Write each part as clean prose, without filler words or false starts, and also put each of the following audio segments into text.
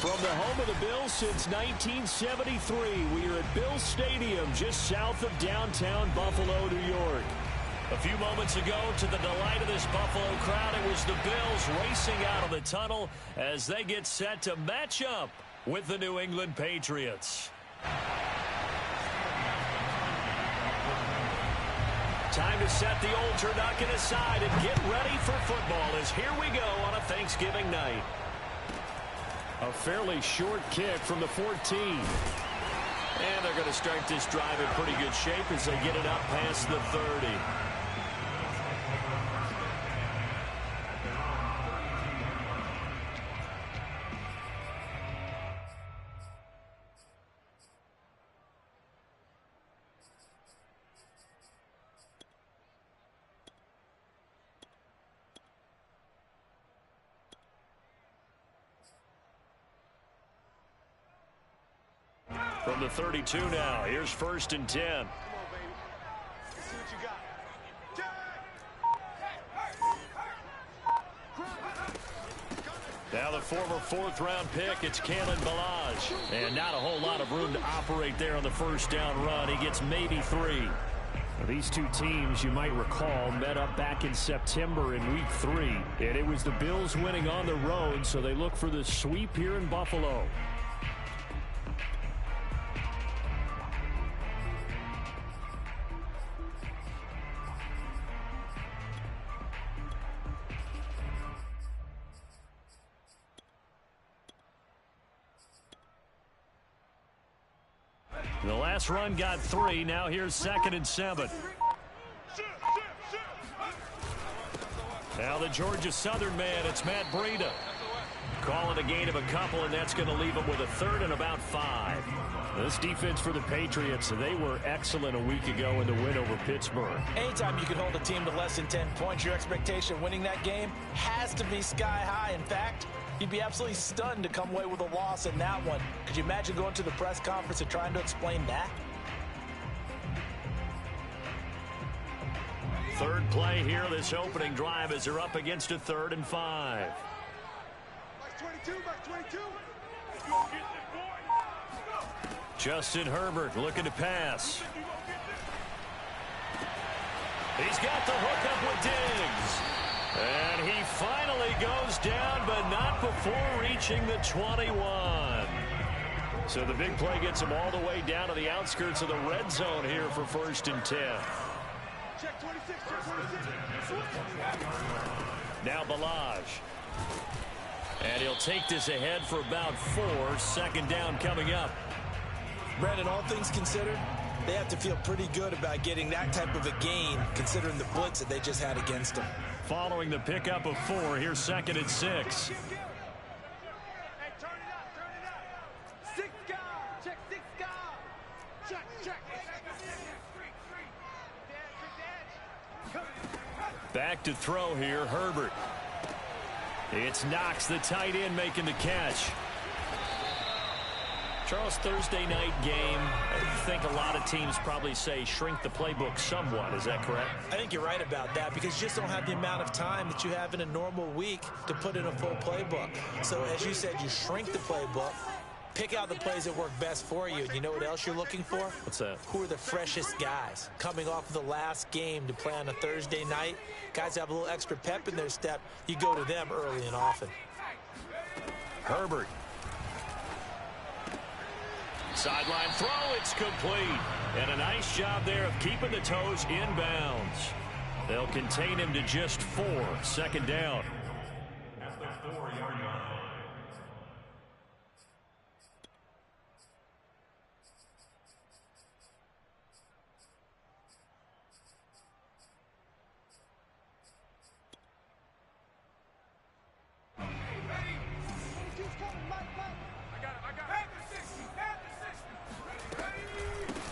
From the home of the Bills since 1973, we are at Bills Stadium just south of downtown Buffalo, New York. A few moments ago, to the delight of this Buffalo crowd, it was the Bills racing out of the tunnel as they get set to match up with the New England Patriots. Time to set the old turducken aside and get ready for football as here we go on a Thanksgiving night. A fairly short kick from the 14. And they're going to start this drive in pretty good shape as they get it up past the 30. From the 32 now, here's 1st and 10. Now the former 4th-round pick, it's Kalen Ballage. And not a whole lot of room to operate there on the first down run. He gets maybe 3. Now, these two teams, you might recall, met up back in September in Week 3. And it was the Bills winning on the road, so they look for the sweep here in Buffalo. The last run got 3. Now here's 2nd and 7. Now the Georgia Southern man, it's Matt Breida. Calling a gain of a couple, and that's going to leave him with a 3rd and about 5. This defense for the Patriots, they were excellent a week ago in the win over Pittsburgh. Anytime you can hold a team to less than 10 points, your expectation of winning that game has to be sky high. In fact, you'd be absolutely stunned to come away with a loss in that one. Could you imagine going to the press conference and trying to explain that? Third play here, this opening drive, as they're up against a 3rd and 5. Justin Herbert looking to pass. He's got the hook up with Diggs. And he finally goes down, but not before reaching the 21. So the big play gets him all the way down to the outskirts of the red zone here for 1st and 10. Now Ballage. And he'll take this ahead for about 4. 2nd down coming up. Brandon, all things considered, they have to feel pretty good about getting that type of a gain, considering the blitz that they just had against them. Following the pickup of 4, here's 2nd and 6. Back to throw here, Herbert. It's Knox, the tight end, making the catch. Charles, Thursday night game, I think a lot of teams probably say shrink the playbook somewhat. Is that correct? I think you're right about that because you just don't have the amount of time that you have in a normal week to put in a full playbook. So as you said, you shrink the playbook, pick out the plays that work best for you. And you know what else you're looking for? What's that? Who are the freshest guys coming off of the last game to play on a Thursday night? Guys have a little extra pep in their step. You go to them early and often. Herbert. Sideline throw, it's complete. And a nice job there of keeping the toes inbounds. They'll contain him to just 4. 2nd down. At the 4-yard line.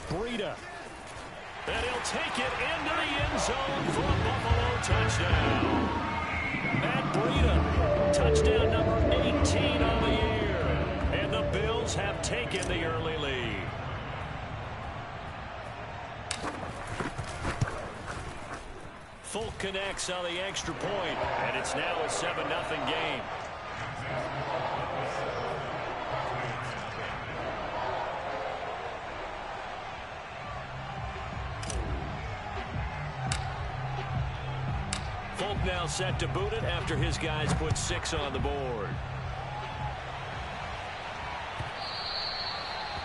Breida. And he'll take it into the end zone for a Buffalo touchdown. Matt Breida, touchdown number 18 on the year. And the Bills have taken the early lead. Fulk connects on the extra point, and it's now a 7-0 game. now set to boot it after his guys put 6 on the board.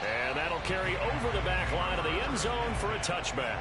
And that'll carry over the back line of the end zone for a touchback.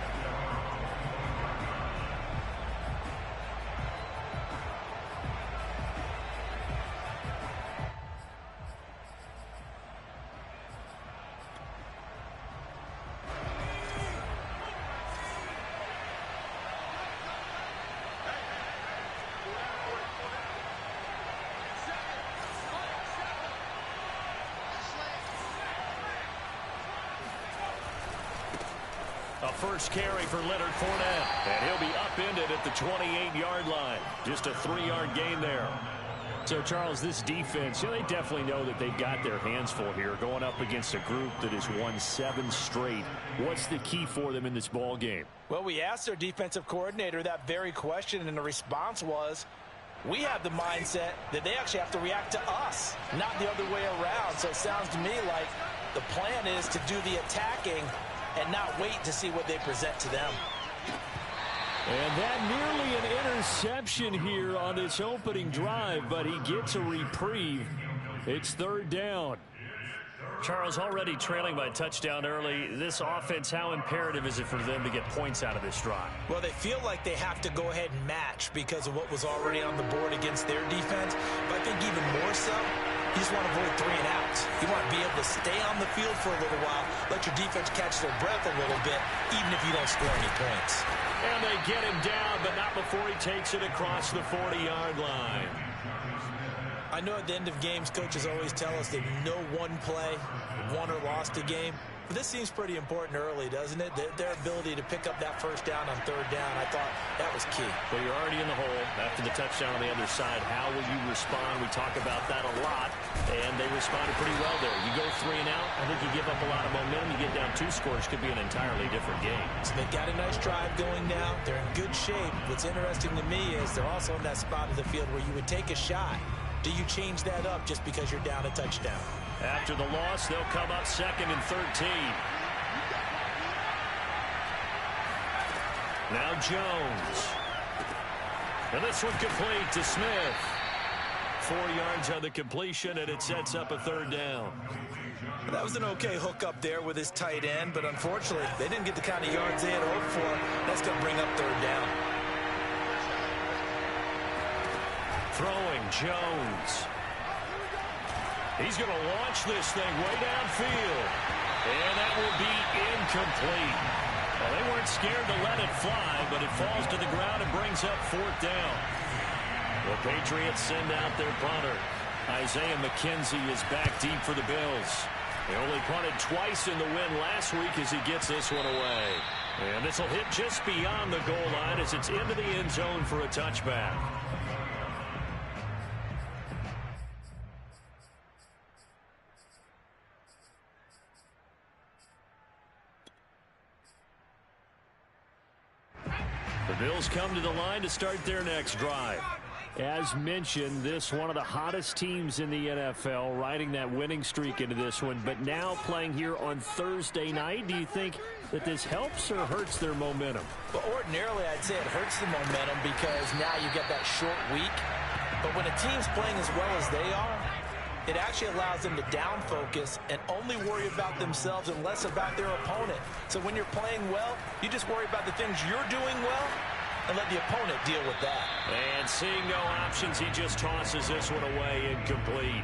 A first carry for Leonard Fournette. And he'll be upended at the 28-yard line. Just a 3-yard gain there. So, Charles, this defense, they definitely know that they've got their hands full here going up against a group that has won 7 straight. What's the key for them in this ball game? Well, we asked their defensive coordinator that very question, and the response was, we have the mindset that they actually have to react to us, not the other way around. So it sounds to me like the plan is to do the attacking and not wait to see what they present to them. And that nearly an interception here on this opening drive, but he gets a reprieve. It's 3rd down. Charles, already trailing by a touchdown early. This offense, how imperative is it for them to get points out of this drive? Well, they feel like they have to go ahead and match because of what was already on the board against their defense. But I think even more so, you just want to avoid 3 and outs. You want to be able to stay on the field for a little while, let your defense catch their breath a little bit, even if you don't score any points. And they get him down, but not before he takes it across the 40-yard line. I know at the end of games, coaches always tell us that no one play won or lost a game. But this seems pretty important early, doesn't it? Their ability to pick up that first down on 3rd down, I thought that was key. Well, you're already in the hole after the touchdown on the other side. How will you respond? We talk about that a lot, and they responded pretty well there. You go 3 and out, I think you give up a lot of momentum. You get down 2 scores, could be an entirely different game. So they got a nice drive going now. They're in good shape. What's interesting to me is they're also in that spot of the field where you would take a shot. Do you change that up just because you're down a touchdown? After the loss, they'll come up 2nd and 13. Now Jones. And this one complete to Smith. 4 yards on the completion, and it sets up a 3rd down. That was an okay hook up there with his tight end, but unfortunately, they didn't get the kind of yards they had hoped for. That's going to bring up 3rd down. Throwing Jones. He's going to launch this thing way downfield. And that will be incomplete. Well, they weren't scared to let it fly, but it falls to the ground and brings up 4th down. The Patriots send out their punter. Isaiah McKenzie is back deep for the Bills. They only punted twice in the win last week as he gets this one away. And this will hit just beyond the goal line as it's into the end zone for a touchback. The Bills come to the line to start their next drive. As mentioned, this one of the hottest teams in the NFL, riding that winning streak into this one, but now playing here on Thursday night. Do you think that this helps or hurts their momentum? Well, ordinarily, I'd say it hurts the momentum because now you get that short week. But when a team's playing as well as they are, it actually allows them to down focus and only worry about themselves and less about their opponent. So when you're playing well, you just worry about the things you're doing well and let the opponent deal with that. And seeing no options, he just tosses this one away, incomplete.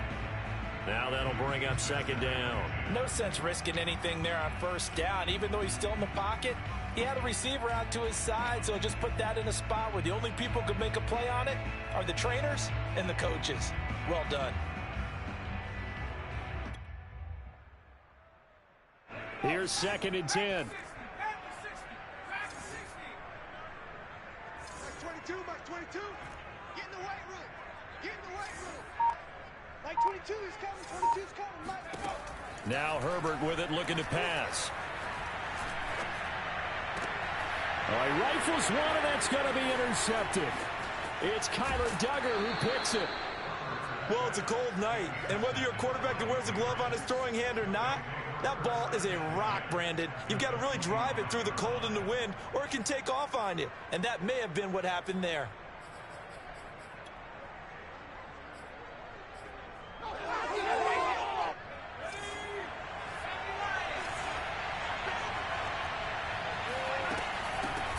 Now that'll bring up 2nd down. No sense risking anything there on 1st down. Even though he's still in the pocket, he had a receiver out to his side, so just put that in a spot where the only people who could make a play on it are the trainers and the coaches. Well done. Here's 2nd and 10. Mike 22, get in the weight room. Get in the weight room. Mike 22 is coming. 22's coming. Mike. Now Herbert with it, looking to pass. Oh, he rifles one, and that's going to be intercepted. It's Kyler Duggar who picks it. Well, it's a cold night, and whether you're a quarterback that wears a glove on his throwing hand or not, that ball is a rock, Brandon. You've got to really drive it through the cold and the wind, or it can take off on you. And that may have been what happened there.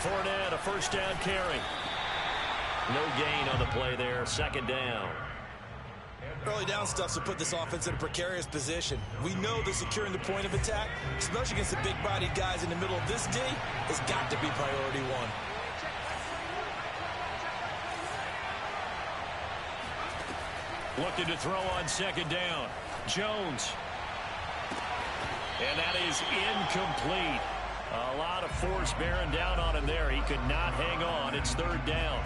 Fournette, a first down carry. No gain on the play there. Second down. Early down stuff to put this offense in a precarious position. We know that securing the point of attack, especially against the big-bodied guys in the middle of this D, has got to be priority one. Looking to throw on second down. Jones. And that is incomplete. A lot of force bearing down on him there. He could not hang on. It's third down.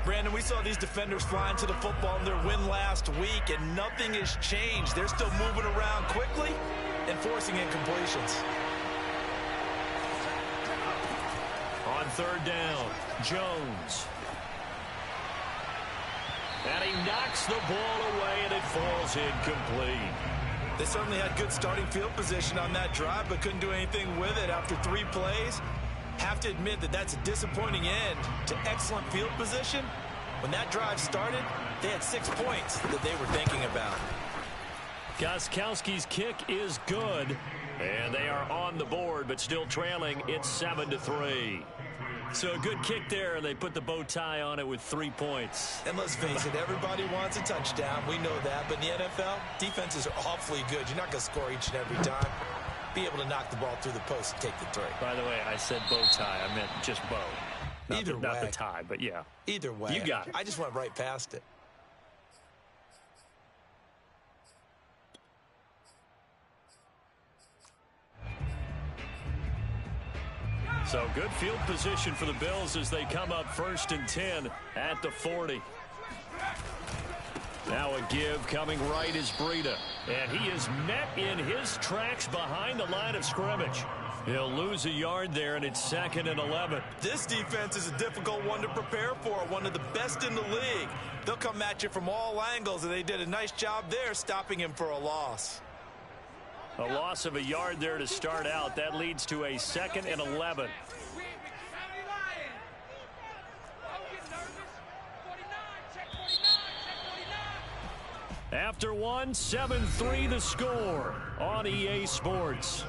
Brandon, we saw these defenders flying to the football in their win last week, and nothing has changed. They're still moving around quickly and forcing incompletions. On third down, Jones. And he knocks the ball away, and it falls incomplete. They certainly had good starting field position on that drive, but couldn't do anything with it after 3 plays. Have to admit that that's a disappointing end to excellent field position. When that drive started, they had 6 points that they were thinking about. Gostkowski's kick is good, and they are on the board, but still trailing. It's 7-3. So a good kick there, and they put the bow tie on it with 3 points. And let's face it, everybody wants a touchdown. We know that. But in the NFL, defenses are awfully good. You're not going to score each and every time. Be able to knock the ball through the post and take the three. By the way, I said bow tie. I meant just bow. Not the tie, but yeah. Either way. You got it. I just went right past it. So good field position for the Bills as they come up 1st and 10 at the 40. Now a give coming right is Breida. And he is met in his tracks behind the line of scrimmage. He'll lose a yard there, and it's 2nd and 11. This defense is a difficult one to prepare for, one of the best in the league. They'll come at you from all angles, and they did a nice job there stopping him for a loss. A loss of a yard there to start out. That leads to a 2nd and 11. After one, 7-3 the score on EA Sports.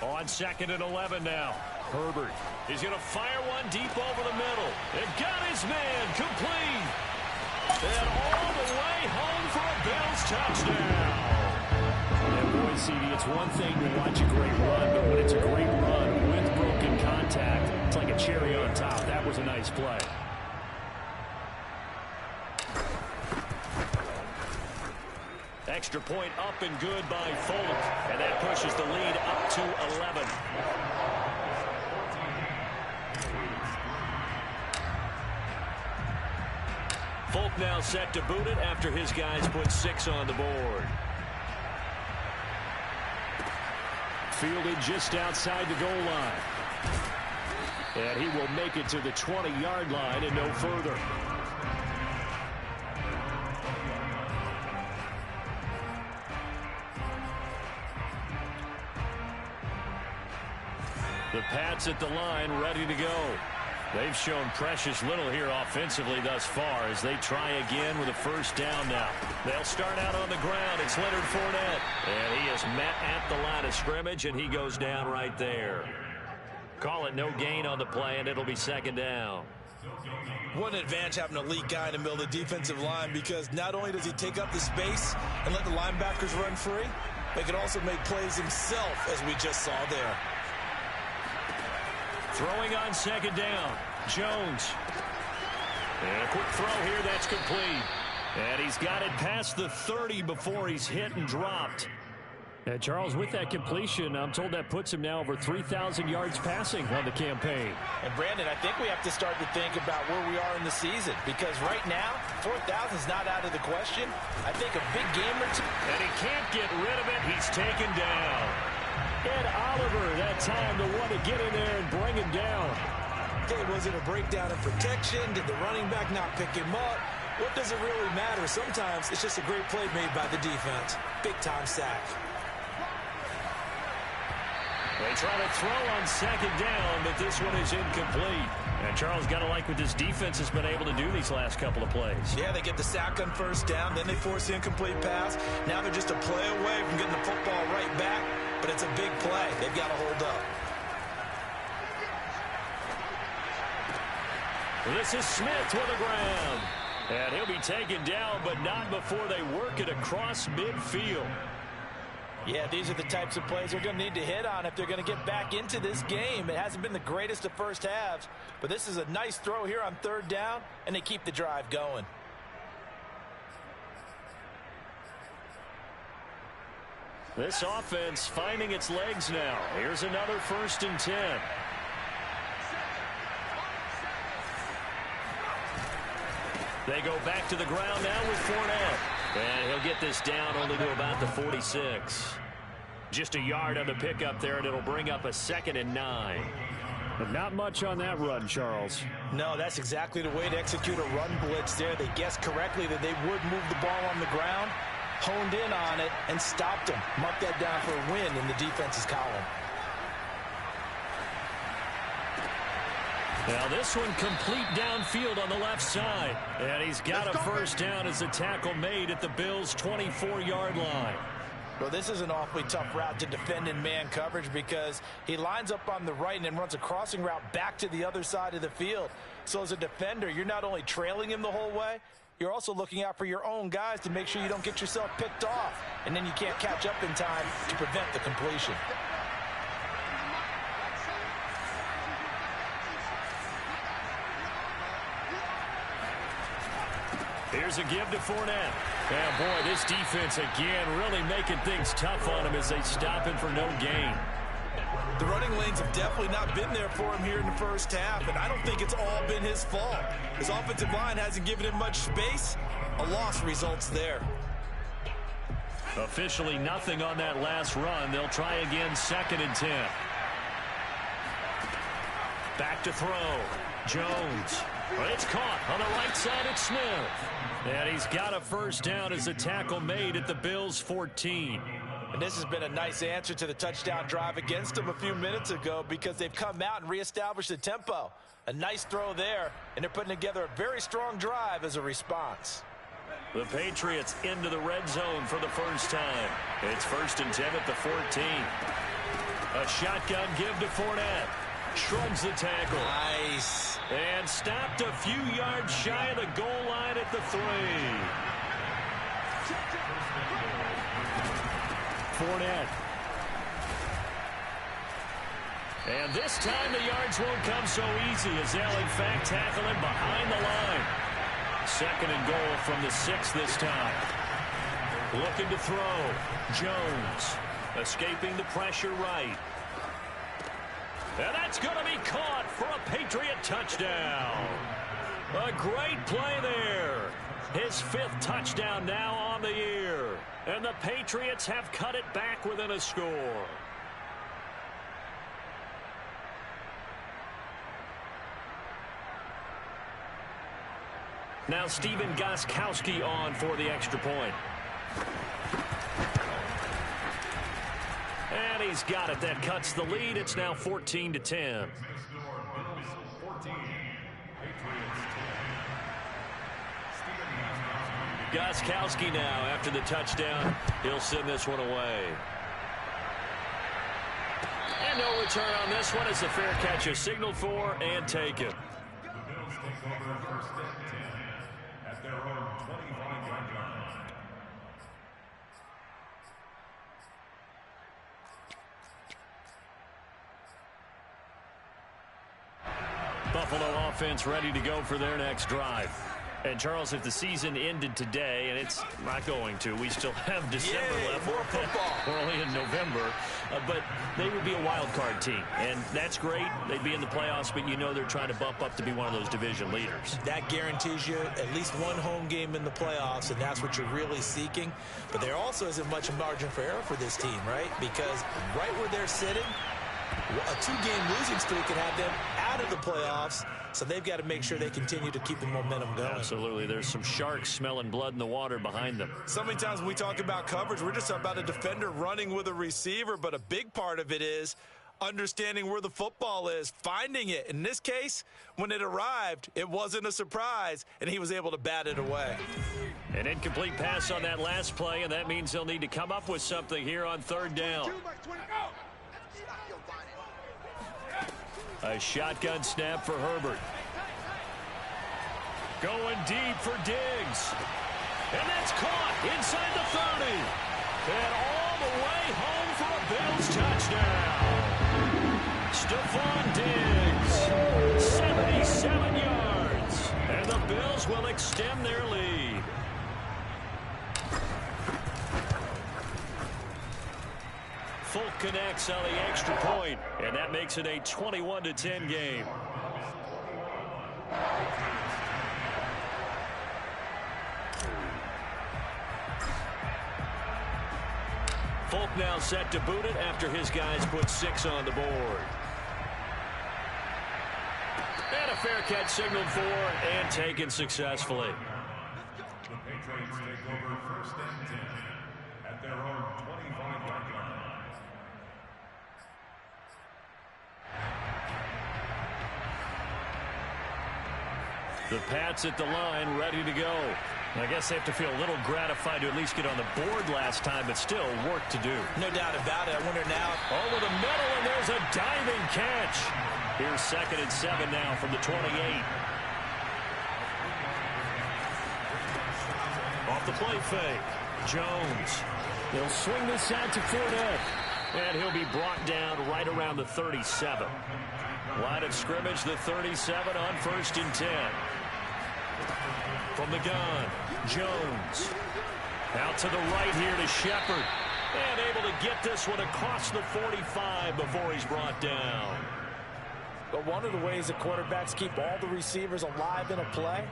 On 2nd and 11 now. Herbert is going to fire one deep over the middle. It got his man complete. And all the way home for a Bills touchdown. And boy, CD, it's one thing to watch a great run, but when it's a great run with broken contact, it's like a cherry on top. That was a nice play. Extra point up and good by Folk, and that pushes the lead up to 11. Folk now set to boot it after his guys put 6 on the board. Fielded just outside the goal line. And he will make it to the 20-yard line and no further. The Pats at the line, ready to go. They've shown precious little here offensively thus far as they try again with a first down now. They'll start out on the ground. It's Leonard Fournette. And he is met at the line of scrimmage, and he goes down right there. Call it no gain on the play, and it'll be 2nd down. What an advantage having an elite guy in the middle of the defensive line, because not only does he take up the space and let the linebackers run free, but he can also make plays himself, as we just saw there. Throwing on 2nd down, Jones. And a quick throw here, that's complete. And he's got it past the 30 before he's hit and dropped. And Charles, with that completion, I'm told that puts him now over 3,000 yards passing on the campaign. And Brandon, I think we have to start to think about where we are in the season, because right now, 4,000 is not out of the question. I think a big game or two. And he can't get rid of it. He's taken down. Ed Oliver, that time, the one to get in there and bring him down. Okay, was it a breakdown in protection? Did the running back not pick him up? What does it really matter? Sometimes it's just a great play made by the defense. Big-time sack. They try to throw on 2nd down, but this one is incomplete. And Charles, got to like what this defense has been able to do these last couple of plays. Yeah, they get the sack on first down, then they force the incomplete pass. Now they're just a play away from getting the football right back, but it's a big play. They've got to hold up. This is Smith with the ground. And he'll be taken down, but not before they work it across midfield. Yeah, these are the types of plays they're going to need to hit on if they're going to get back into this game. It hasn't been the greatest of first halves, but this is a nice throw here on third down, and they keep the drive going. This offense finding its legs now. Here's another 1st and 10. They go back to the ground now with Fournette. And he'll get this down only to about the 46. Just a yard on the pickup there, and it'll bring up a 2nd and 9. But not much on that run, Charles. No, that's exactly the way to execute a run blitz there. They guessed correctly that they would move the ball on the ground, honed in on it, and stopped them. Mark that down for a win in the defense's column. Now this one complete downfield on the left side. And he's got a first down as the tackle made at the Bills' 24-yard line. Well, this is an awfully tough route to defend in man coverage because he lines up on the right and then runs a crossing route back to the other side of the field. So as a defender, you're not only trailing him the whole way, you're also looking out for your own guys to make sure you don't get yourself picked off. And then you can't catch up in time to prevent the completion. Here's a give to Fournette. And boy, this defense again really making things tough on him as they stop him for no gain. The running lanes have definitely not been there for him here in the first half, and I don't think it's all been his fault. His offensive line hasn't given him much space. A loss results there. Officially nothing on that last run. They'll try again, 2nd and 10. Back to throw. Jones. But it's caught on the right side at Smith. And he's got a first down as a tackle made at the Bills' 14. And this has been a nice answer to the touchdown drive against them a few minutes ago because they've come out and reestablished the tempo. A nice throw there, and they're putting together a very strong drive as a response. The Patriots into the red zone for the first time. It's 1st and 10 at the 14. A shotgun give to Fournette. Shrugs the tackle. Nice. And stopped a few yards shy of the goal line at the 3. Fournette. And this time the yards won't come so easy as they'll in fact tackle him behind the line. 2nd and goal from the 6 this time. Looking to throw. Jones escaping the pressure right. And that's going to be caught for a Patriot touchdown. A great play there. His 5th touchdown now on the year. And the Patriots have cut it back within a score. Now Stephen Gostkowski on for the extra point. And he's got it. That cuts the lead. It's now 14 to 10. Gostkowski now after the touchdown. He'll send this one away. And no return on this one as the fair catch is signaled for and taken. Buffalo offense ready to go for their next drive. And, Charles, if the season ended today, and it's not going to, we still have December left. More football. We're only in November. But they would be a wild card team. And that's great. They'd be in the playoffs, but you know they're trying to bump up to be one of those division leaders. That guarantees you at least one home game in the playoffs, and that's what you're really seeking. But there also isn't much margin for error for this team, right? Because right where they're sitting, a 2-game losing streak can have them out of the playoffs, so they've got to make sure they continue to keep the momentum going. Absolutely. There's some sharks smelling blood in the water behind them. So many times when we talk about coverage, we're just about a defender running with a receiver, but a big part of it is understanding where the football is, finding it. In this case, when it arrived, it wasn't a surprise, and he was able to bat it away. An incomplete pass on that last play, and that means they'll need to come up with something here on third down. A shotgun snap for Herbert. Going deep for Diggs. And that's caught inside the 30. And all the way home for a Bills touchdown. Stephon Diggs, 77 yards. And the Bills will extend their lead. Folk connects on the extra point, and that makes it a 21-10 game. Folk now set to boot it after his guys put 6 on the board. And a fair catch signaled for and taken successfully. The Patriots take over 1st and 10 at their own 25-yard line. The Pats at the line, ready to go. I guess they have to feel a little gratified to at least get on the board last time, but still work to do. No doubt about it. I wonder now. Over the middle, and there's a diving catch. Here's 2nd and 7 now from the 28. Off the play fake. Jones. He'll swing this out to Fournette. And he'll be brought down right around the 37. Line of scrimmage, the 37 on 1st and 10. From the gun, Jones. Out to the right here to Shepard. And able to get this one across the 45 before he's brought down. But one of the ways that quarterbacks keep all the receivers alive in a play,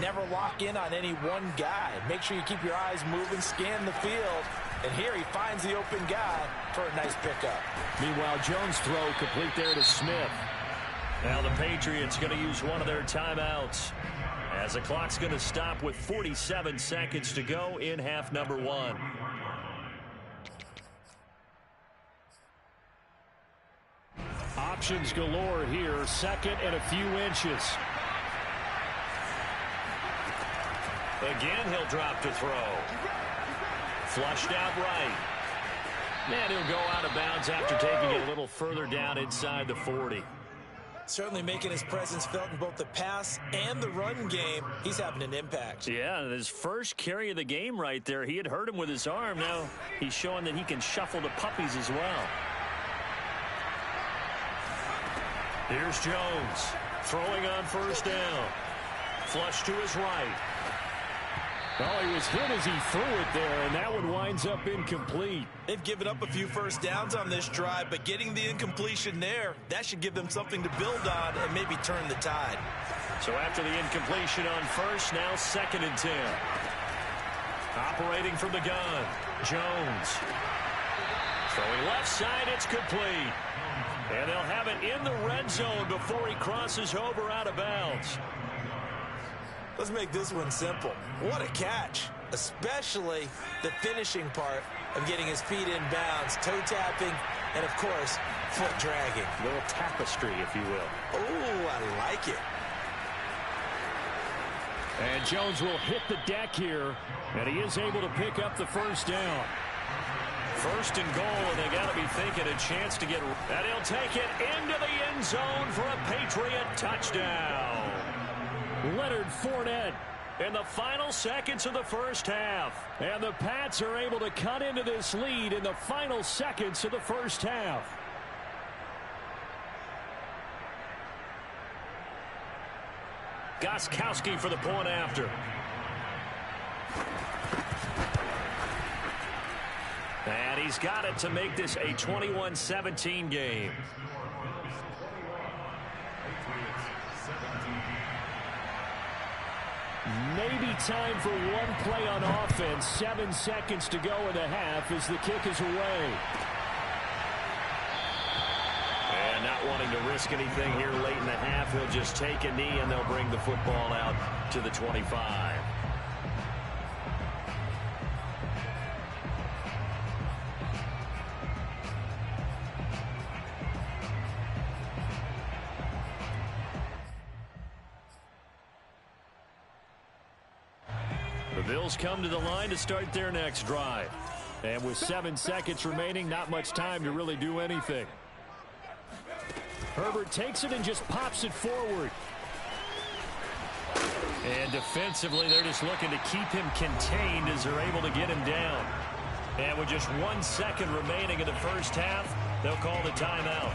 never lock in on any one guy. Make sure you keep your eyes moving, scan the field. And here he finds the open guy for a nice pickup. Meanwhile, Jones' throw complete there to Smith. Now the Patriots going to use one of their timeouts, as the clock's going to stop with 47 seconds to go in half number 1. Options galore here, 2nd and a few inches. Again, he'll drop to throw. Flushed out right. And he'll go out of bounds after taking it a little further down inside the 40. Certainly making his presence felt in both the pass and the run game. He's having an impact. Yeah, his first carry of the game right there. He had hurt him with his arm. Now he's showing that he can shuffle the puppies as well. Here's Jones. Throwing on 1st down. Flush to his right. Oh, he was hit as he threw it there, and that one winds up incomplete. They've given up a few first downs on this drive, but getting the incompletion there, that should give them something to build on and maybe turn the tide. So after the incompletion on 1st, now 2nd and 10. Operating from the gun, Jones. Throwing left side, it's complete. And they'll have it in the red zone before he crosses over out of bounds. Let's make this one simple. What a catch, especially the finishing part of getting his feet in bounds, toe tapping, and, of course, foot dragging. A little tapestry, if you will. Oh, I like it. And Jones will hit the deck here, and he is able to pick up the 1st down. 1st and goal, and they got to be thinking a chance to get. And he'll take it into the end zone for a Patriot touchdown. Leonard Fournette in the final seconds of the 1st half. And the Pats are able to cut into this lead in the final seconds of the 1st half. Gostkowski for the point after. And he's got it to make this a 21-17 game. Maybe time for one play on offense. 7 seconds to go in the half as the kick is away. And not wanting to risk anything here late in the half, he'll just take a knee and they'll bring the football out to the 25. Bills come to the line to start their next drive. And with 7 seconds remaining, not much time to really do anything. Herbert takes it and just pops it forward. And defensively, they're just looking to keep him contained as they're able to get him down. And with just 1 second remaining in the first half, they'll call the timeout.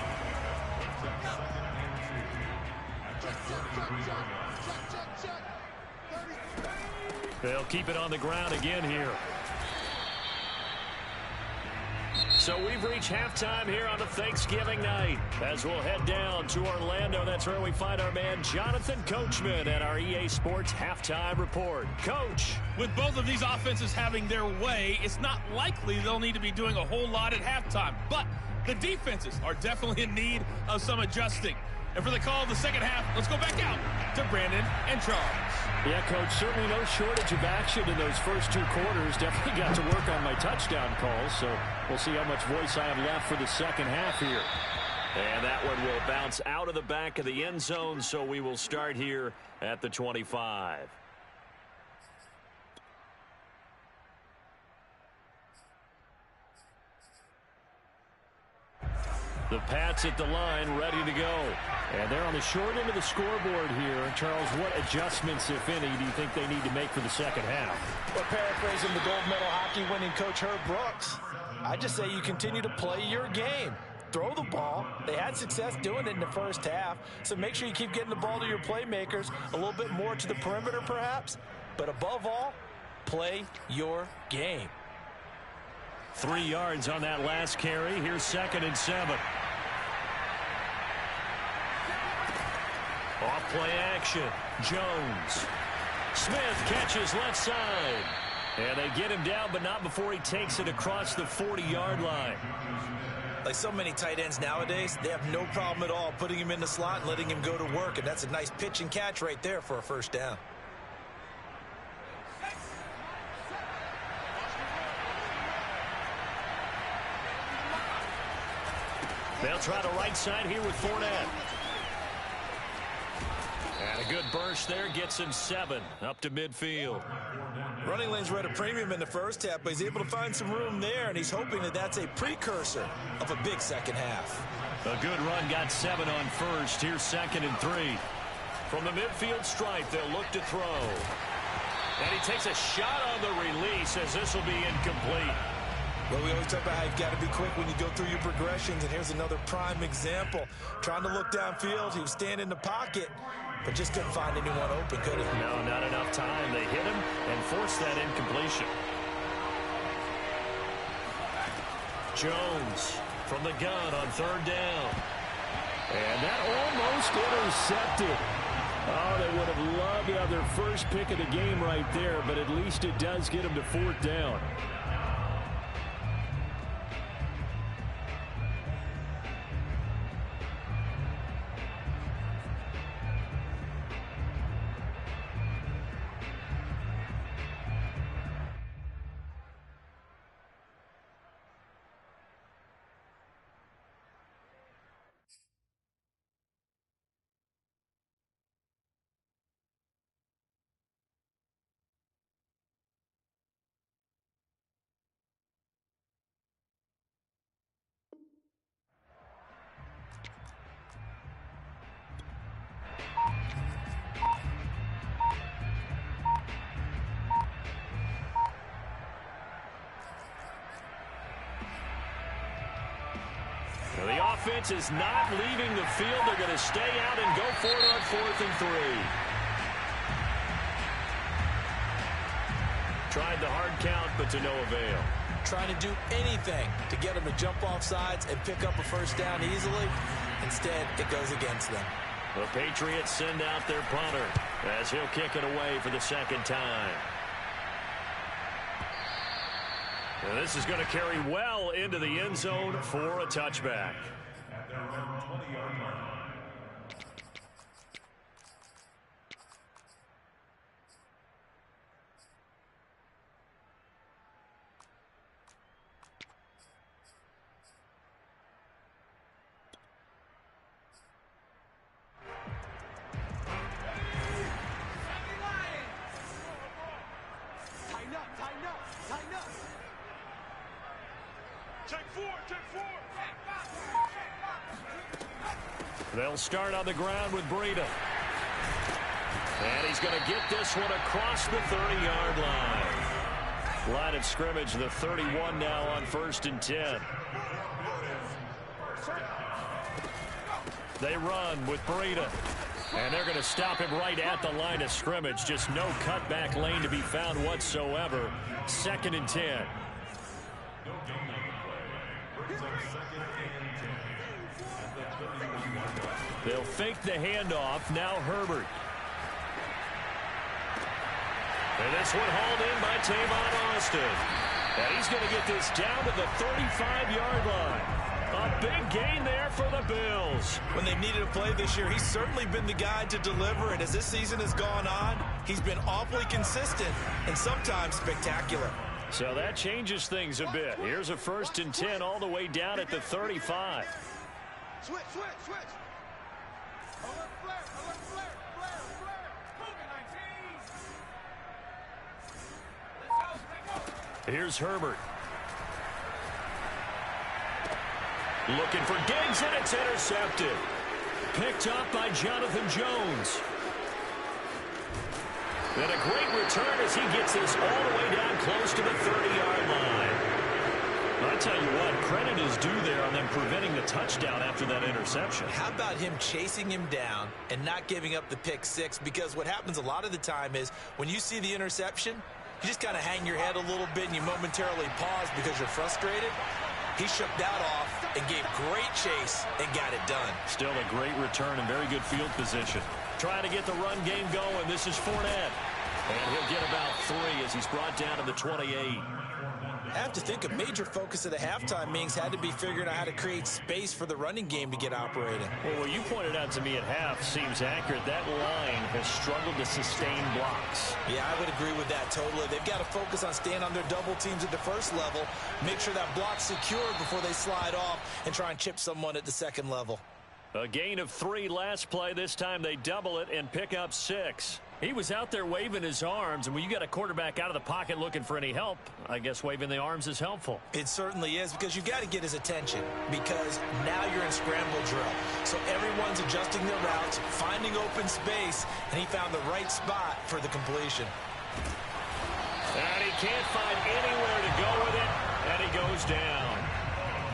They'll keep it on the ground again here. So we've reached halftime here on the Thanksgiving night. As we'll head down to Orlando, that's where we find our man Jonathan Coachman at our EA Sports Halftime Report. Coach. With both of these offenses having their way, it's not likely they'll need to be doing a whole lot at halftime. But the defenses are definitely in need of some adjusting. And for the call of the second half, let's go back out to Brandon and Charles. Yeah, Coach, certainly no shortage of action in those first 2 quarters. Definitely got to work on my touchdown calls, so we'll see how much voice I have left for the second half here. And that one will bounce out of the back of the end zone, so we will start here at the 25. The Pats at the line, ready to go. And they're on the short end of the scoreboard here. Charles, what adjustments, if any, do you think they need to make for the second half? Well, paraphrasing the gold medal hockey winning coach Herb Brooks, I just say you continue to play your game. Throw the ball. They had success doing it in the first half, so make sure you keep getting the ball to your playmakers, a little bit more to the perimeter perhaps, but above all, play your game. 3 yards on that last carry. Here's 2nd and 7. Off play action. Jones. Smith catches left side. And they get him down, but not before he takes it across the 40-yard line. Like so many tight ends nowadays, they have no problem at all putting him in the slot and letting him go to work, and that's a nice pitch and catch right there for a first down. They'll try the right side here with Fournette. And a good burst there gets him 7 up to midfield. Running lanes were at a premium in the first half, but he's able to find some room there, and he's hoping that that's a precursor of a big second half. A good run got 7 on first. Here's 2nd and 3. From the midfield stripe, they'll look to throw. And he takes a shot on the release as this will be incomplete. Well, we always talk about how you've got to be quick when you go through your progressions, and here's another prime example. Trying to look downfield, he was standing in the pocket, but just couldn't find anyone open, could he? No, not enough time. They hit him and forced that incompletion. Jones from the gun on 3rd down. And that almost intercepted. Oh, they would have loved to have their first pick of the game right there, but at least it does get them to 4th down. The offense is not leaving the field. They're going to stay out and go for it on 4th and 3. Tried the hard count, but to no avail. Trying to do anything to get them to jump off sides and pick up a first down easily. Instead, it goes against them. The Patriots send out their punter as he'll kick it away for the 2nd time. And this is going to carry well into the end zone for a touchback. At their own 20-yard line. They'll start on the ground with Breida. And he's going to get this one across the 30-yard line. Line of scrimmage, the 31 now on 1st and 10. They run with Breida. And they're going to stop him right at the line of scrimmage. Just no cutback lane to be found whatsoever. 2nd and 10. They'll fake the handoff. Now Herbert. And this one hauled in by Tavon Austin. And he's going to get this down to the 35-yard line. A big gain there for the Bills. When they've needed a play this year, he's certainly been the guy to deliver. And as this season has gone on, he's been awfully consistent and sometimes spectacular. So that changes things a bit. Here's a 1st and 10 all the way down at the 35. Switch. Alert flare. Here's Herbert. Looking for Diggs, and it's intercepted. Picked up by Jonathan Jones. And a great return as he gets this all the way down close to the 30-yard line. I tell you what, credit is due there on them preventing the touchdown after that interception. How about him chasing him down and not giving up the pick six? Because what happens a lot of the time is when you see the interception, you just kind of hang your head a little bit and you momentarily pause because you're frustrated. He shook that off and gave great chase and got it done. Still a great return and very good field position. Trying to get the run game going. This is Fournette. And he'll get about 3 as he's brought down to the 28. I have to think a major focus of the halftime meetings had to be figuring out how to create space for the running game to get operating. Well, what you pointed out to me at half seems accurate. That line has struggled to sustain blocks. Yeah, I would agree with that totally. They've got to focus on staying on their double teams at the first level, make sure that block's secure before they slide off and try and chip someone at the second level. A gain of 3 last play. This time they double it and pick up 6. He was out there waving his arms, and when you got a quarterback out of the pocket looking for any help, I guess waving the arms is helpful. It certainly is, because you've got to get his attention, because now you're in scramble drill. So everyone's adjusting their routes, finding open space, and he found the right spot for the completion. And he can't find anywhere to go with it, and he goes down.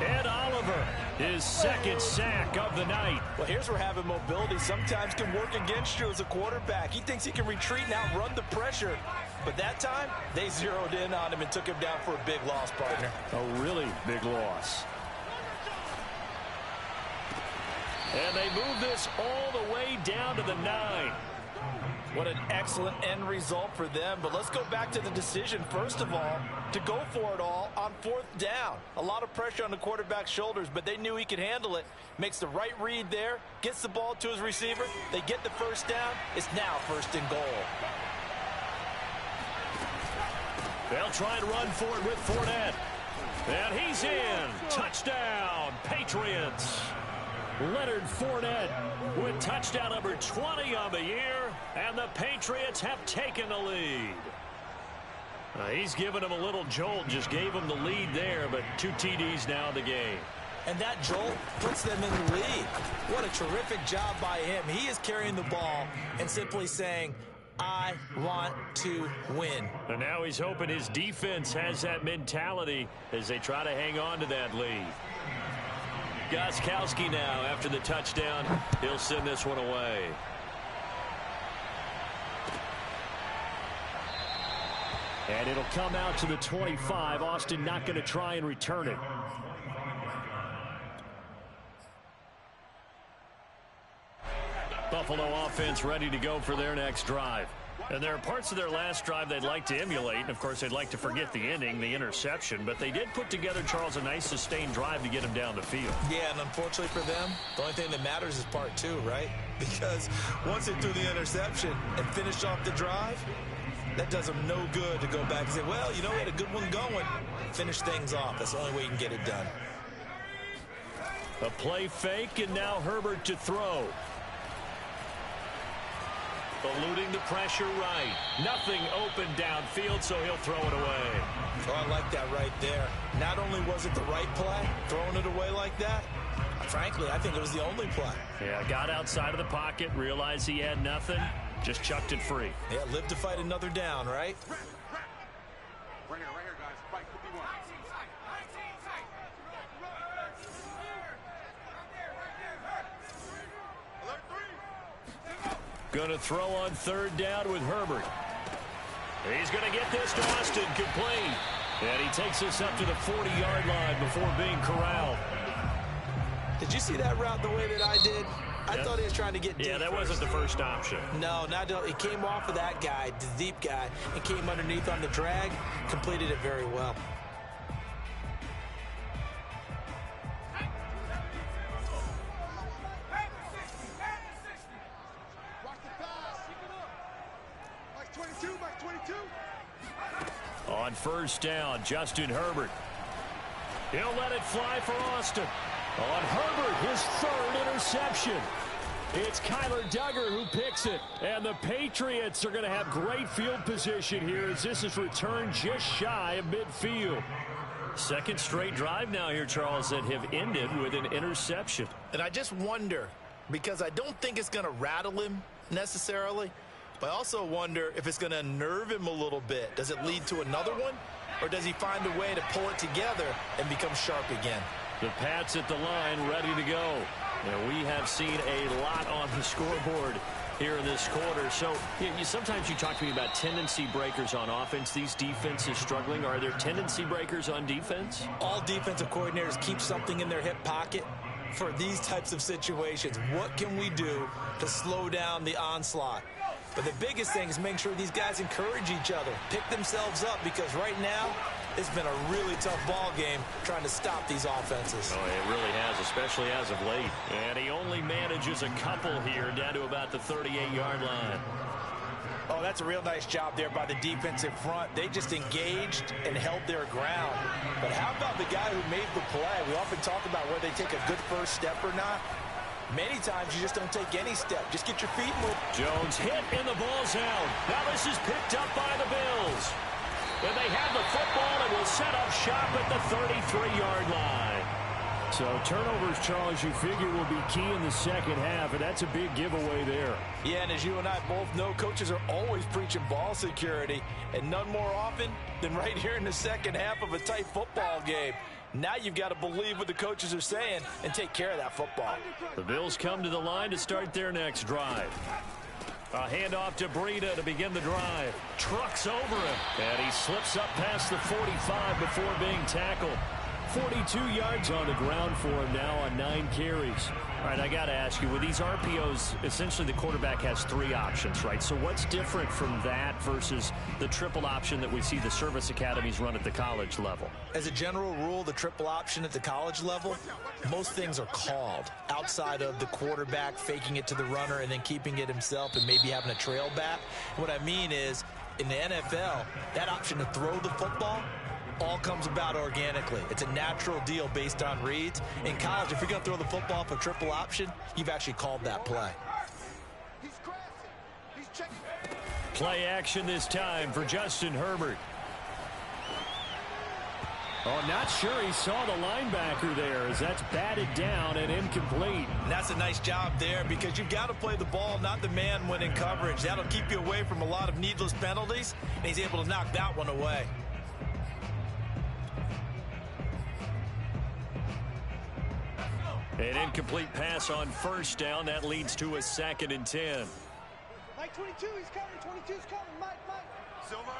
Ed Oliver, his 2nd sack of the night. Well, here's where having mobility sometimes can work against you as a quarterback. He thinks he can retreat and outrun the pressure. But that time, they zeroed in on him and took him down for a big loss, partner. A really big loss. And they move this all the way down to the 9. What an excellent end result for them. But let's go back to the decision, first of all, to go for it all on 4th down. A lot of pressure on the quarterback's shoulders, but they knew he could handle it. Makes the right read there, gets the ball to his receiver. They get the 1st down. It's now 1st and goal. They'll try and run for it with Fournette. And he's in. Touchdown, Patriots. Leonard Fournette with touchdown number 20 on the year, and the Patriots have taken the lead. He's given them a little jolt, just gave them the lead there, but 2 TDs now in the game. And that jolt puts them in the lead. What a terrific job by him. He is carrying the ball and simply saying, I want to win. And now he's hoping his defense has that mentality as they try to hang on to that lead. Gostkowski now, after the touchdown, he'll send this one away. And it'll come out to the 25. Austin not going to try and return it. Buffalo offense ready to go for their next drive. And there are parts of their last drive they'd like to emulate. And, of course, they'd like to forget the ending, the interception. But they did put together, Charles, a nice sustained drive to get him down the field. Yeah, and unfortunately for them, the only thing that matters is part 2, right? Because once they threw the interception and finished off the drive, that does them no good to go back and say, well, you know, we had a good one going. Finish things off. That's the only way you can get it done. A play fake, and now Herbert to throw. eluding the pressure right. Nothing open downfield, so he'll throw it away. Oh, I like that right there. Not only was it the right play, throwing it away like that, frankly, I think it was the only play. Yeah, got outside of the pocket, realized he had nothing, just chucked it free. Yeah, live to fight another down, right? Right here, guys. Fight 51. Gonna throw on third down with Herbert. He's gonna get this to Austin, complete. And he takes us up to the 40-yard line before being corralled. Did you see that route the way that I did? I thought he was trying to get deep. Yeah, that first. wasn't the first option. No, it came off of that guy, the deep guy, and came underneath on the drag, completed it very well. Watch the pass. Keep it up. Mike 22, Mike 22. On first down, Justin Herbert. He'll let it fly for Austin. On Herbert, his third interception. It's Kyler Duggar who picks it. And the Patriots are going to have great field position here as this is returned just shy of midfield. Second straight drive now here, Charles, that have ended with an interception. And I just wonder, because I don't think it's going to rattle him necessarily, but I also wonder if it's going to unnerve him a little bit. Does it lead to another one? Or does he find a way to pull it together and become sharp again? The Pats at the line, ready to go. And we have seen a lot on the scoreboard here in this quarter. So sometimes you talk to me about tendency breakers on offense. These defenses struggling. Are there tendency breakers on defense? All defensive coordinators keep something in their hip pocket for these types of situations. What can we do to slow down the onslaught? But the biggest thing is making sure these guys encourage each other, pick themselves up, because right now it's been a really tough ball game trying to stop these offenses. Oh, it really has, especially as of late. And he only manages a couple here down to about the 38-yard line. Oh, that's a real nice job there by the defensive front. They just engaged and held their ground. But how about the guy who made the play? We often talk about whether they take a good first step or not. Many times you just don't take any step. Just get your feet moving. Jones hit and the ball's out. Now this is picked up by the Bills. And they have the football and will set up shop at the 33-yard line. So turnovers, Charles, you figure will be key in the second half, and that's a big giveaway there. Yeah, and as you and I both know, coaches are always preaching ball security, and none more often than right here in the second half of a tight football game. Now you've got to believe what the coaches are saying and take care of that football. The Bills come to the line to start their next drive. A handoff to Breida to begin the drive. Trucks over him, and he slips up past the 45 before being tackled. 42 yards on the ground for him now on 9 carries. All right, I got to ask you, with these RPOs, essentially the quarterback has 3 options, right? So what's different from that versus the triple option that we see the service academies run at the college level? As a general rule, the triple option at the college level, most things are called outside of the quarterback faking it to the runner and then keeping it himself and maybe having a trail back. What I mean is, in the NFL, that option to throw the football all comes about organically. It's a natural deal based on reads. In college, if you're going to throw the football for triple option, you've actually called that play. He's crossing. He's checking. Play action this time for Justin Herbert. Oh, not sure he saw the linebacker there as that's batted down and incomplete. And that's a nice job there because you've got to play the ball, not the man when in coverage. That'll keep you away from a lot of needless penalties, and he's able to knock that one away. An incomplete pass on first down. That leads to a 2nd and 10. Mike 22, he's coming. 22's coming. Mike. Silver.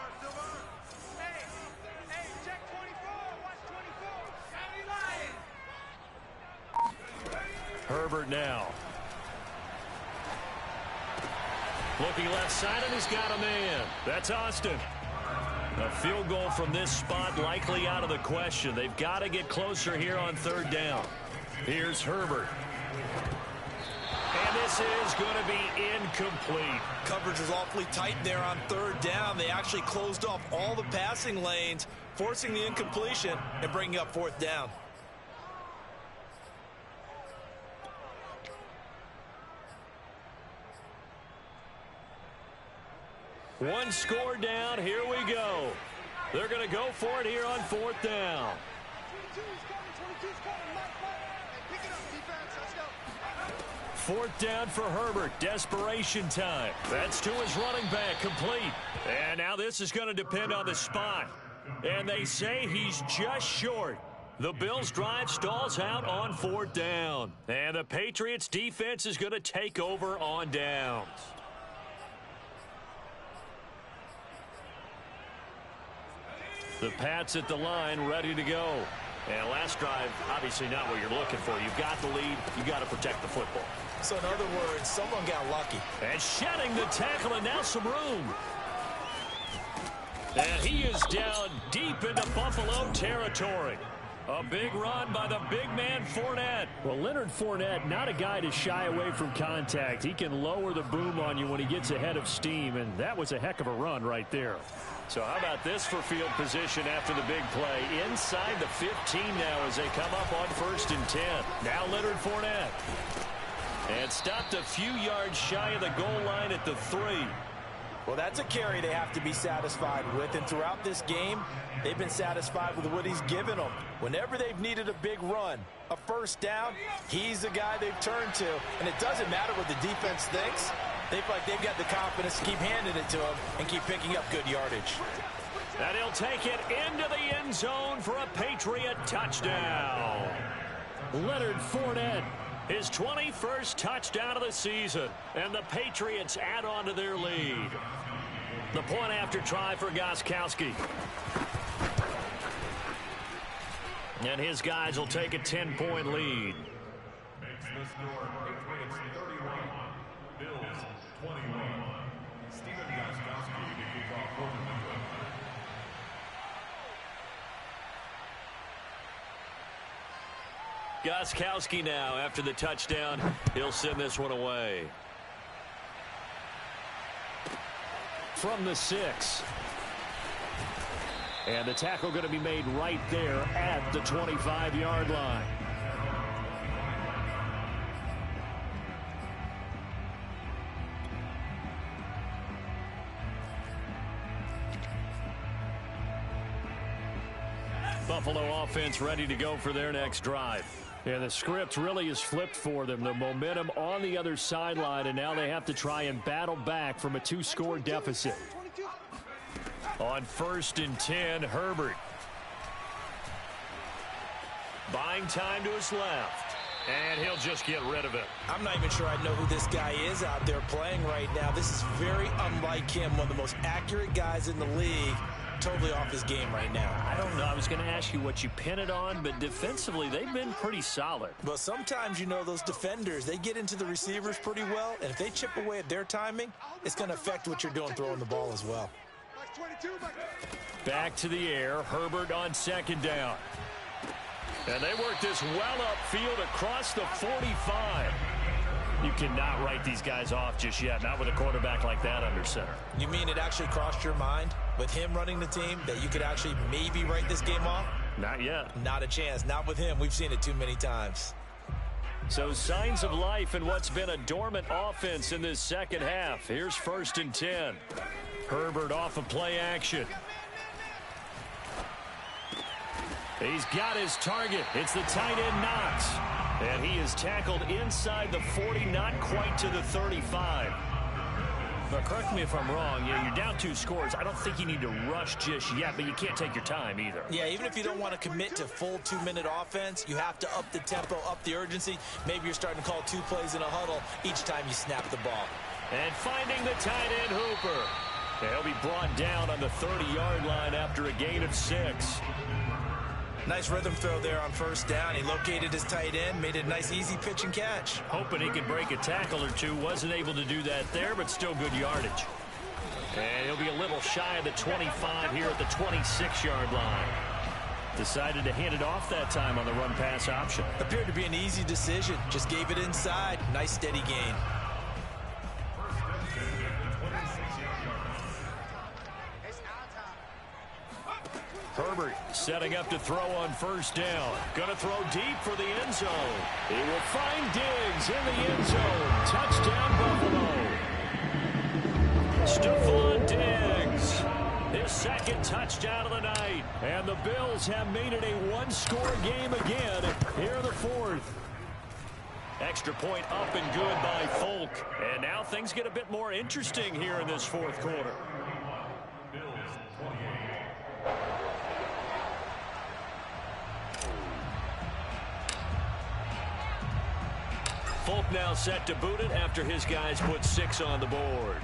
Hey, check 24. Watch 24. Herbert now. Looking left side, and he's got a man. That's Austin. A field goal from this spot likely out of the question. They've got to get closer here on third down. Here's Herbert. And this is going to be incomplete. Coverage was awfully tight there on third down. They actually closed off all the passing lanes, forcing the incompletion and bringing up fourth down. One score down. Here we go. They're going to go for it here on 4th down. 22 is coming. 22 is coming. Mike. Hey, pick it up, defense. Let's go. 4th down for Herbert. Desperation time. That's to his running back. Complete. And now this is going to depend on the spot. And they say he's just short. The Bills' drive stalls out on 4th down. And the Patriots' defense is going to take over on downs. The Pats at the line, ready to go. And last drive, obviously not what you're looking for. You've got the lead. You've got to protect the football. So in other words, someone got lucky. And shedding the tackle, and now some room. And he is down deep into Buffalo territory. A big run by the big man Fournette. Well, Leonard Fournette, not a guy to shy away from contact. He can lower the boom on you when he gets ahead of steam, and that was a heck of a run right there. So how about this for field position after the big play? Inside the 15 now as they come up on 1st and 10. Now Leonard Fournette. And stopped a few yards shy of the goal line at the 3. Well, that's a carry they have to be satisfied with, and throughout this game, they've been satisfied with what he's given them. Whenever they've needed a big run, a 1st down, he's the guy they've turned to, and it doesn't matter what the defense thinks. They feel like they've got the confidence to keep handing it to him and keep picking up good yardage. And he'll take it into the end zone for a Patriot touchdown. Leonard Fournette, his 21st touchdown of the season, and the Patriots add on to their lead. The point after try for Gostkowski. And his guys will take a 10-point lead. Makes the score Patriots 31, Bills 21. Stephen Gostkowski to kick off for the Gostkowski now, after the touchdown, he'll send this one away. From the 6. And the tackle going to be made right there at the 25-yard line. Buffalo offense ready to go for their next drive. And the script really is flipped for them. The momentum on the other sideline, and now they have to try and battle back from a 2-score deficit. On 1st and 10, Herbert. Buying time to his left. And he'll just get rid of it. I'm not even sure I know who this guy is out there playing right now. This is very unlike him, one of the most accurate guys in the league. Totally off his game right now. I don't know. I was going to ask you what you pin it on, but defensively, they've been pretty solid. But sometimes, you know, those defenders, they get into the receivers pretty well, and if they chip away at their timing, it's going to affect what you're doing throwing the ball as well. Back to the air. Herbert on 2nd down. And they work this well upfield across the 45. You cannot write these guys off just yet, not with a quarterback like that under center. You mean it actually crossed your mind with him running the team that you could actually maybe write this game off? Not yet. Not a chance. Not with him. We've seen it too many times. So signs of life in what's been a dormant offense in this second half. Here's 1st and 10. Herbert off of play action. He's got his target. It's the tight end Knox. And he is tackled inside the 40, not quite to the 35. But correct me if I'm wrong. Yeah, you're down 2 scores. I don't think you need to rush just yet, but you can't take your time either. Yeah, even if you don't want to commit to full 2-minute offense, you have to up the tempo, up the urgency. Maybe you're starting to call 2 plays in a huddle each time you snap the ball. And finding the tight end Hooper. He'll be brought down on the 30-yard line after a gain of 6. Nice rhythm throw there on 1st down. He located his tight end, made a nice easy pitch and catch. Hoping he could break a tackle or two. Wasn't able to do that there, but still good yardage. And he'll be a little shy of the 25 here at the 26-yard line. Decided to hand it off that time on the run-pass option. Appeared to be an easy decision. Just gave it inside. Nice steady gain. Herbert setting up to throw on 1st down. Gonna throw deep for the end zone. He will find Diggs in the end zone. Touchdown, Buffalo. Stephon Diggs, his second touchdown of the night. And the Bills have made it a one-score game again here in the fourth. Extra point up and good by Folk. And now things get a bit more interesting here in this fourth quarter. Folk now set to boot it after his guys put 6 on the board.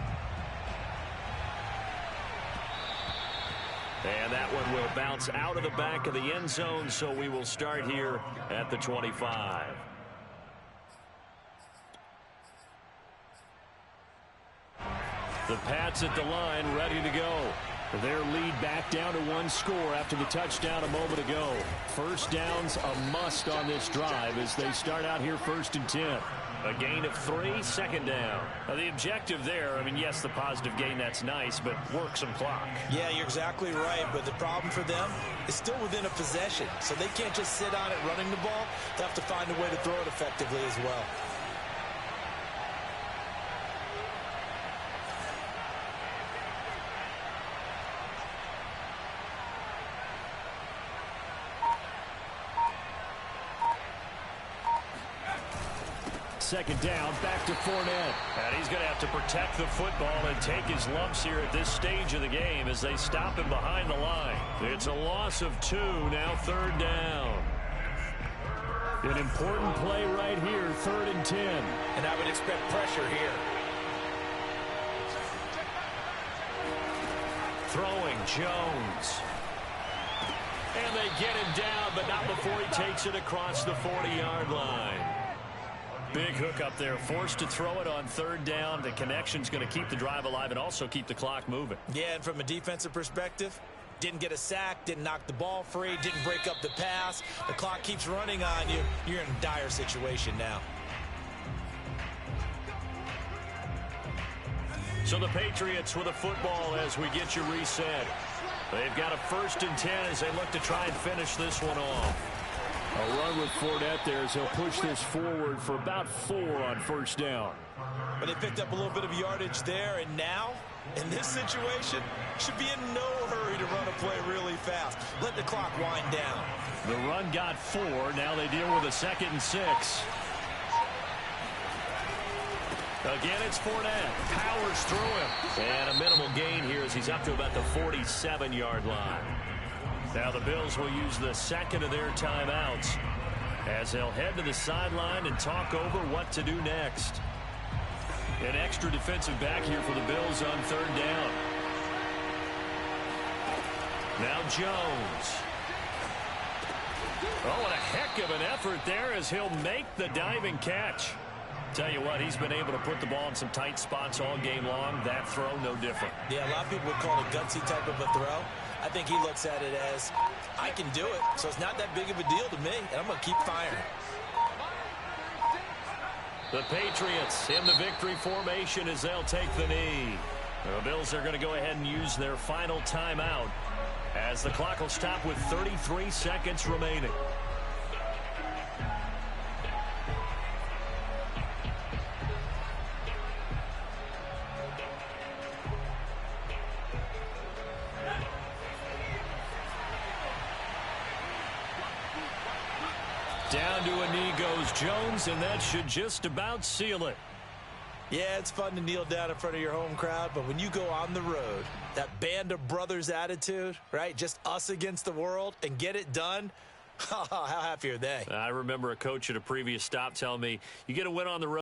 And that one will bounce out of the back of the end zone, so we will start here at the 25. The Pats at the line, ready to go. Their lead back down to 1 score after the touchdown a moment ago. First down's a must on this drive as they start out here 1st and 10. A gain of 3, second down. Now the objective there, I mean, yes, the positive gain, that's nice, but work some clock. Yeah, you're exactly right, but the problem for them is still within a possession, so they can't just sit on it running the ball. They have to find a way to throw it effectively as well. Second down, back to Fournette. And he's going to have to protect the football and take his lumps here at this stage of the game as they stop him behind the line. It's a loss of 2, now 3rd down. An important play right here, 3rd and 10. And I would expect pressure here. Throwing, Jones. And they get him down, but not before he takes it across the 40-yard line. Big hook up there, forced to throw it on 3rd down. The connection's going to keep the drive alive and also keep the clock moving. Yeah, and from a defensive perspective, didn't get a sack, didn't knock the ball free, didn't break up the pass. The clock keeps running on you. You're in a dire situation now. So the Patriots with a football as we get you reset. They've got a 1st and 10 as they look to try and finish this one off. A run with Fournette there as he'll push this forward for about 4 on 1st down. But they picked up a little bit of yardage there, and now, in this situation, should be in no hurry to run a play really fast. Let the clock wind down. The run got 4. Now they deal with a 2nd and 6. Again, it's Fournette. Powers through him. And a minimal gain here as he's up to about the 47-yard line. Now the Bills will use the second of their timeouts as they'll head to the sideline and talk over what to do next. An extra defensive back here for the Bills on 3rd down. Now Jones. Oh, and a heck of an effort there as he'll make the diving catch. Tell you what, he's been able to put the ball in some tight spots all game long. That throw, no different. Yeah, a lot of people would call it a gutsy type of a throw. I think he looks at it as, I can do it, so it's not that big of a deal to me, and I'm going to keep firing. The Patriots in the victory formation as they'll take the knee. The Bills are going to go ahead and use their final timeout as the clock will stop with 33 seconds remaining. Down to a knee goes Jones, and that should just about seal it. Yeah, it's fun to kneel down in front of your home crowd, but when you go on the road, that band of brothers attitude, right? Just us against the world and get it done. How happy are they? I remember a coach at a previous stop telling me, you get a win on the road.